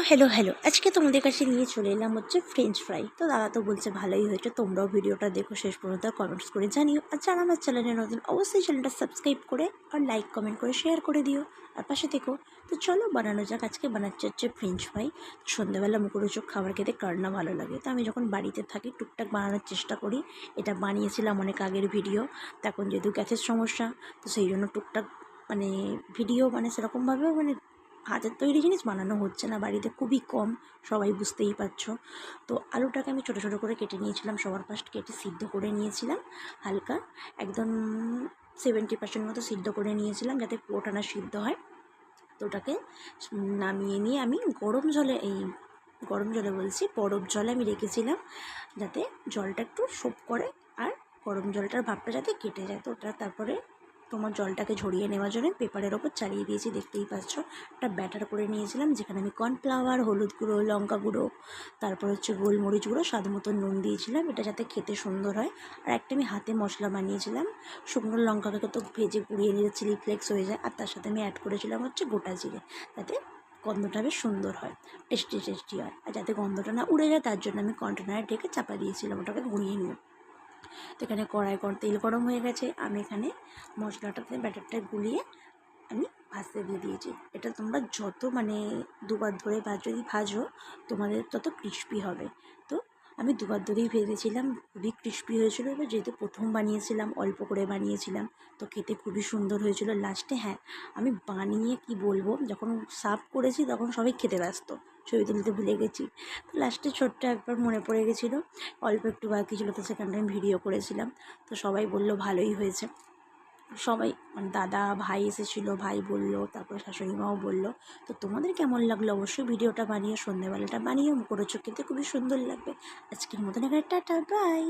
Hello আজকে তোমাদের কাছে নিয়ে চলে এলাম হচ্ছে ফ্রেঞ্চ ফ্রাই। তো দাদা তো বলছে ভালোই হয়েছে, তোমরাও ভিডিওটা দেখো শেষ পর্যন্ত, কমেন্টস করে জানিও। আর যারা আমার চ্যানেলে নতুন অবশ্যই চ্যানেলটা সাবস্ক্রাইব করে আর লাইক কমেন্ট করে শেয়ার করে দিও আর পাশে থেকো। তো চলো বানানো যাক। আজকে বানাচ্ছে হচ্ছে ফ্রেঞ্চ ফ্রাই। সন্ধ্যাবেলা মুখরোচক খাবার খেতে কার না ভালো লাগে। তো আমি যখন বাড়িতে থাকি টুকটাক বানানোর চেষ্টা করি। এটা বানিয়েছিলাম অনেক আগের ভিডিও, তো এখন যেহেতু গ্যাসের সমস্যা তো সেই জন্য টুকটাক ভিডিও সেরকমভাবেও হাতের তৈরি জিনিস বানানো হচ্ছে না বাড়িতে, খুবই কম, সবাই বুঝতেই পারছো। তো আলুটাকে আমি ছোটো ছোটো করে কেটে নিয়েছিলাম, সবার ফার্স্ট কেটে সিদ্ধ করে নিয়েছিলাম হালকা, একদম 70% মতো সিদ্ধ করে নিয়েছিলাম যাতে পুরোটা না সিদ্ধ হয়। তো ওটাকে নামিয়ে নিয়ে আমি গরম জলে বলছি বরফ জলে আমি রেখেছিলাম যাতে জলটা একটু সোপ করে আর গরম জলটার ভাবটা যাতে কেটে যায়। তো ওটা তারপরে তোমার জলটাকে ঝরিয়ে নেওয়ার জন্য পেপারের ওপর চালিয়ে দিয়েছি, দেখতেই পাচ্ছ। একটা ব্যাটার করে নিয়েছিলাম যেখানে আমি কর্নফ্লাওয়ার, হলুদ গুঁড়ো, লঙ্কা গুঁড়ো, তারপর হচ্ছে গোলমরিচ গুঁড়ো, স্বাদ মতো নুন দিয়েছিলাম, এটা যাতে খেতে সুন্দর হয়। আর একটা আমি হাতে মশলা বানিয়েছিলাম, শুকনো লঙ্কাকে তো ভেজে পুড়িয়ে নিলে চিলি ফ্লেক্স হয়ে যায়, আর তার সাথে আমি অ্যাড করেছিলাম হচ্ছে গোটা জিরে, যাতে গন্ধটা বেশ সুন্দর হয়, টেস্টি হয়। আর যাতে গন্ধটা না উড়ে যায় তার জন্য আমি কন্টেনারে ঢেকে চাপা দিয়েছিলাম ওটাকে ঘুরিয়ে নিয়ে। তো এখানে তেল গরম হয়ে গেছে, আমি এখানে মশলাটাতে ব্যাটারটা গুলিয়ে আমি ভাজতে দিয়ে দিয়েছি। এটা তোমরা যত দুবার ধরে ভাজো তোমাদের তত ক্রিস্পি হবে। তো আমি দুবার ধরেই ভেজেছিলাম, খুবই ক্রিস্পি হয়েছিল। এবার যেহেতু প্রথম বানিয়েছিলাম, অল্প করে বানিয়েছিলাম, তো খেতে খুবই সুন্দর হয়েছিল। লাস্টে আমি বানিয়ে কি বলবো, যখন সার্ভ করেছি তখন সবাই খেতে ব্যস্ত, ছবি তুলতে ভুলে গেছি। তো লাস্টে ছোট্ট একবার মনে পড়ে গেছিলো, অল্প একটু বাকি ছিল, তো সেখানটা আমি ভিডিও করেছিলাম। তো সবাই বললো ভালোই হয়েছে, সবাই দাদা ভাই এসেছিলো, ভাই বললো, তারপরে শাশুড়ি মাও বললো। তো তোমাদের কেমন লাগলো অবশ্যই ভিডিওটা বানিয়ে, সন্ধ্যেবেলাটা বানিয়ে মুখরোচক খেতে খুবই সুন্দর লাগবে। আজকের মতন এখানে টাটা বাই।